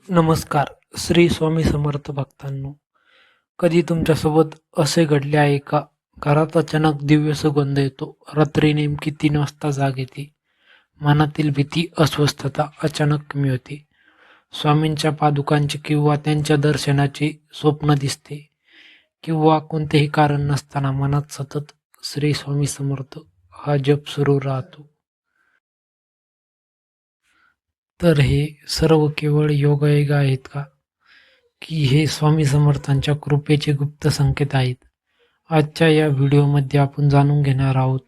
नमस्कार. श्री स्वामी समर्थ भक्तांनो, कधी तुमच्यासोबत असे घडले आहे का? घरात अचानक दिव्य सुगंध येतो, रात्री नेमकी 3 वाजता जाग येते, मनातील भीती अस्वस्थता अचानक कमी होते, स्वामींच्या पादुकांचे किंवा त्यांच्या दर्शनाचे स्वप्न दिसते, किंवा कोणतेही कारण नसताना मनात सतत श्री स्वामी समर्थ हा जप सुरू राहतो. तर हे सर्व केवळ योगायोग आहेत का, की हे स्वामी समर्थांच्या कृपेचे गुप्त संकेत आहेत? आजच्या या व्हिडिओमध्ये आपण जाणून घेणार आहोत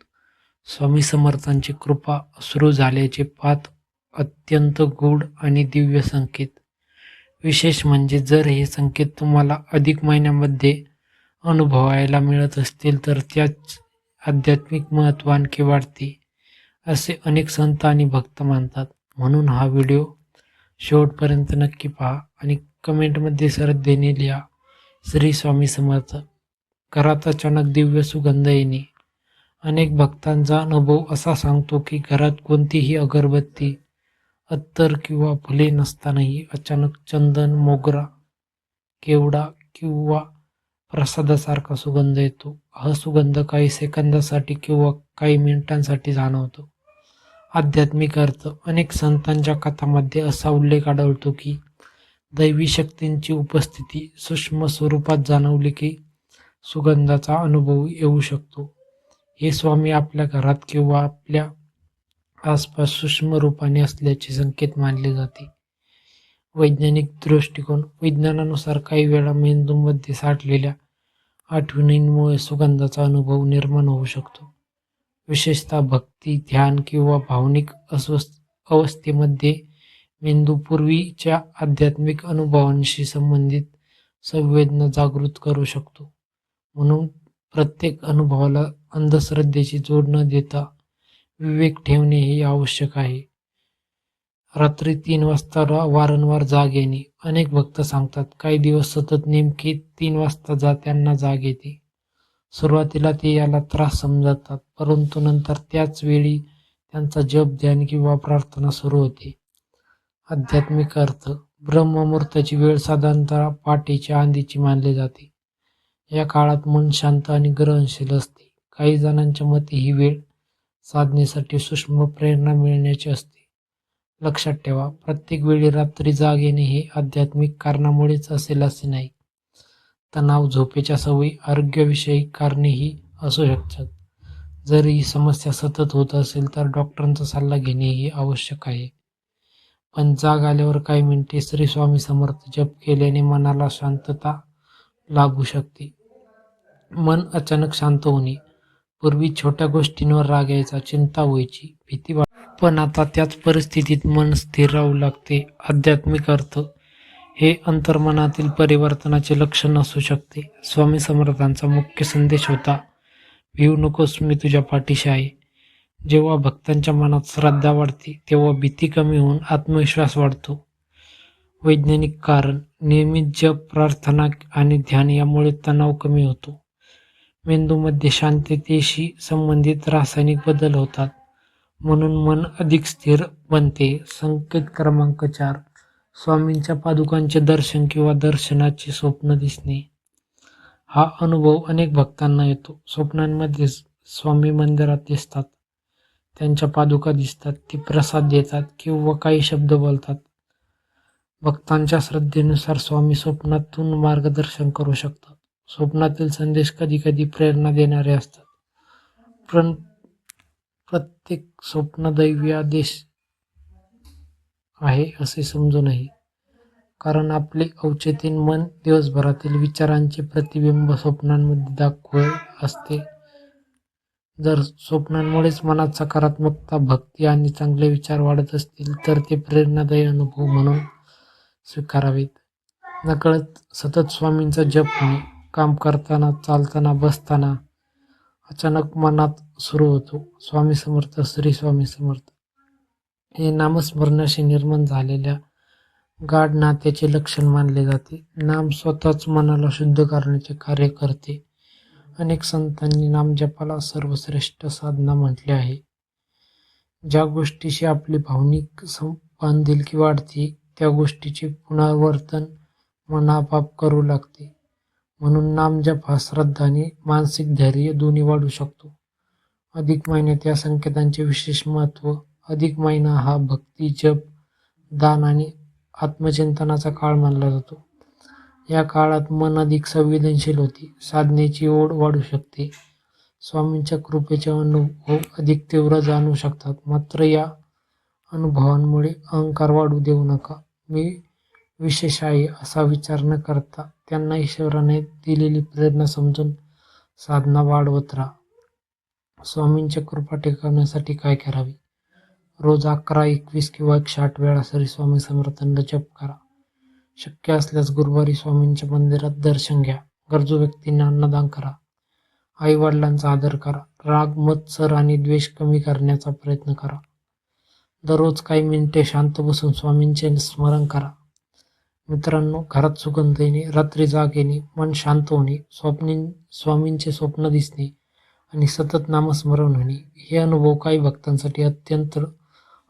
स्वामी समर्थांची कृपा सुरू झाल्याचे 5 अत्यंत गूढ आणि दिव्य संकेत. विशेष म्हणजे जर हे संकेत तुम्हाला अधिक महिन्यामध्ये अनुभवायला मिळत असतील तर त्याच आध्यात्मिक महत्त्व आणखी वाढते, असे अनेक संत आणि भक्त मानतात. म्हणून हा व्हिडिओ शेवटपर्यंत नक्की पहा आणि कमेंटमध्ये श्रद्धेने लिहा, श्री स्वामी समर्थ. घरात अचानक दिव्य सुगंध येणे. अनेक भक्तांचा अनुभव असा सांगतो की घरात कोणतीही अगरबत्ती, अत्तर किंवा फुले नसतानाही अचानक चंदन, मोगरा, केवडा किंवा प्रसादासारखा सुगंध येतो. हा सुगंध काही सेकंदासाठी किंवा काही मिनिटांसाठी जाणवतो. आध्यात्मिक अर्थ. अनेक संतांच्या कथांमध्ये असा उल्लेख आढळतो की दैवी शक्तींची उपस्थिती सूक्ष्म स्वरूपात जाणवली की सुगंधाचा अनुभव येऊ शकतो. हे स्वामी आपल्या घरात किंवा आपल्या आसपास सूक्ष्म रूपाने असल्याचे संकेत मानले जाते. वैज्ञानिक दृष्टिकोन. विज्ञानानुसार काही वेळा मेंदूमध्ये साठलेल्या आठवणींमुळे सुगंधाचा अनुभव निर्माण होऊ शकतो. विशेषतः भक्ती, ध्यान किंवा भावनिक अवस्थेमध्ये मेंदू पूर्वीच्या आध्यात्मिक अनुभवांशी संबंधित संवेदना जागृत करू शकतो. म्हणून प्रत्येक अनुभवाला अंधश्रद्धेची जोड न देता विवेक ठेवणे हे आवश्यक आहे. रात्री 3 वाजता वारंवार जाग येणे. अनेक भक्त सांगतात काही दिवस सतत नेमके 3 वाजता त्यांना जाग येते. सुरुवातीला ते याला त्रास समजतात, परंतु नंतर त्याच वेळी त्यांचा जप, ध्यान किंवा प्रार्थना सुरू होते. आध्यात्मिक अर्थ. ब्रह्ममुहूर्ताची वेळ साधारणतः पहाटेच्या आधीची मानली जाते. या काळात मन शांत आणि ग्रहणशील असते. काही जणांच्या मते ही वेळ साधनेसाठी सूक्ष्म प्रेरणा मिळण्याची असते. लक्षात ठेवा, प्रत्येक वेळी रात्री जाग येणे हे आध्यात्मिक कारणामुळेच असेल असे नाही. तणाव, झोपेच्या सवयी, आरोग्यविषयक कारणेही असू शकतात. जर ही समस्या सतत होत असेल तर डॉक्टरांचा सल्ला घेणेही आवश्यक आहे. पण जाग आल्यावर काही मिनिटे श्री स्वामी समर्थ जप केल्याने मनाला शांतता लाभू शकते. मन अचानक शांत होणे. पूर्वी छोट्या गोष्टींवर राग यायचा, चिंता व्हायची, भीती पण आता त्याच परिस्थितीत मन स्थिर राहू लागते. आध्यात्मिक अर्थ. हे अंतर्मनातील परिवर्तनाचे लक्षण असू शकते. स्वामी समर्थांचा मुख्य संदेश होता, भिवू नकोस, मी तुझ्या पाठीशी आहे. जेव्हा भक्तांच्या मनात श्रद्धा वाढते तेव्हा भीती कमी होऊन आत्मविश्वास वाढतो. वैज्ञानिक कारण. नियमित जप, प्रार्थना आणि ध्यान यामुळे तणाव कमी होतो. मेंदूमध्ये शांततेशी संबंधित रासायनिक बदल होतात, म्हणून मन अधिक स्थिर बनते. संकेत क्रमांक 4. स्वामींच्या पादुकांचे दर्शन किंवा दर्शनाचे स्वप्न दिसणे. हा अनुभव अनेक भक्तांना येतो. स्वप्नांमध्ये स्वामी मंदिरात दिसतात, त्यांच्या पादुका दिसतात, ते प्रसाद देतात किंवा काही शब्द बोलतात. भक्तांच्या श्रद्धेनुसार स्वामी स्वप्नातून मार्गदर्शन करू शकतात. स्वप्नातील संदेश कधी कधी प्रेरणा देणारे असतात, पण प्रत्येक स्वप्न दैवी आदेश आहे असे समजू नये. कारण आपले अवचेतन मन दिवसभरातील विचारांचे प्रतिबिंब स्वप्नांमध्ये दाखवत असते. जर स्वप्नांमुळेच मनात सकारात्मकता, भक्ती आणि चांगले विचार वाढत असतील तर ते प्रेरणादायी अनुभव म्हणून स्वीकारावेत. नकळत सतत स्वामींचा जप होणे. काम करताना, चालताना, बसताना अचानक मनात सुरू होतो, स्वामी समर्थ, श्री स्वामी समर्थ. हे नामस्मरणाशी निर्माण झालेल्या गाढ नात्याचे लक्षण मानले जाते. नाम स्वतःच मनाला शुद्ध करण्याचे कार्य करते. अनेक संतांनी नामजपाला सर्वश्रेष्ठ साधना म्हटले आहे. ज्या गोष्टीशी आपली भावनिक बांधिलकी वाढते त्या गोष्टीचे पुनरावर्तन मन आपोआप करू लागते. म्हणून नामजप हा श्रद्धा आणि मानसिक धैर्य दोन्ही वाढू शकतो. अधिक महिन्यात या संकेतांचे विशेष महत्त्व. अधिक महिना हा भक्ती, जप, दान आणि आत्मचिंतनाचा काळ मानला जातो. या काळात मन अधिक संवेदनशील होते, साधनेची ओढ वाढू शकते, स्वामींच्या कृपेचे अनुभव अधिक तीव्र जाणवू शकतात. मात्र या अनुभवांमुळे अहंकार वाढू देऊ नका. मी विशेष आहे असा विचार न करता त्यांना ईश्वराने दिलेली प्रेरणा समजून साधना वाढवत राहा. स्वामींची कृपा टिकवण्यासाठी काय करावे? रोज 11, 21 किंवा 108 वेळा श्री स्वामी समर्थांना जप करा. शक्य असल्यास गुरुवारी स्वामींच्या मंदिरात दर्शन घ्या. गरजू व्यक्तींना अन्नदान करा. आई वडिलांचा आदर करा. राग, मत्सर आणि द्वेष कमी करण्याचा प्रयत्न करा. दररोज काही मिनिटे शांत बसून स्वामींचे स्मरण करा. मित्रांनो, घरात सुगंध येणे, रात्री जाग येणे, मन शांत होणे, स्वामींचे स्वप्न दिसणे आणि सतत नामस्मरण होणे हे अनुभव काही भक्तांसाठी अत्यंत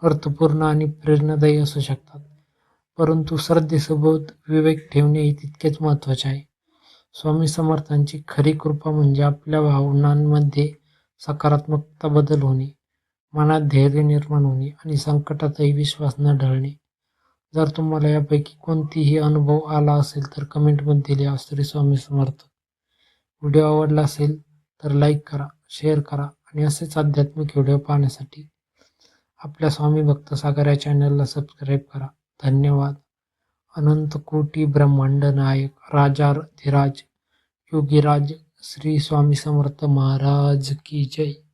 अर्थपूर्ण आणि प्रेरणादायी असू शकतात. परंतु श्रद्धेसोबत विवेक ठेवणेही तितकेच महत्त्वाचे आहे. स्वामी समर्थांची खरी कृपा म्हणजे आपल्या भावनांमध्ये सकारात्मकता बदल होणे, मनात धैर्य निर्माण होणे आणि संकटातही विश्वास न ढळणे. जर तुम्हाला यापैकी कोणतीही अनुभव आला असेल तर कमेंटमध्ये लिहा. श्री स्वामी समर्थ. व्हिडिओ आवडला असेल तर लाईक करा, शेअर करा आणि असेच आध्यात्मिक व्हिडिओ पाहण्यासाठी आपल्या स्वामी भक्त सागर या चॅनलला सबस्क्राईब करा. धन्यवाद. अनंत कोटी ब्रह्मांड नायक राजाधिराज योगीराज श्री स्वामी समर्थ महाराज की जय.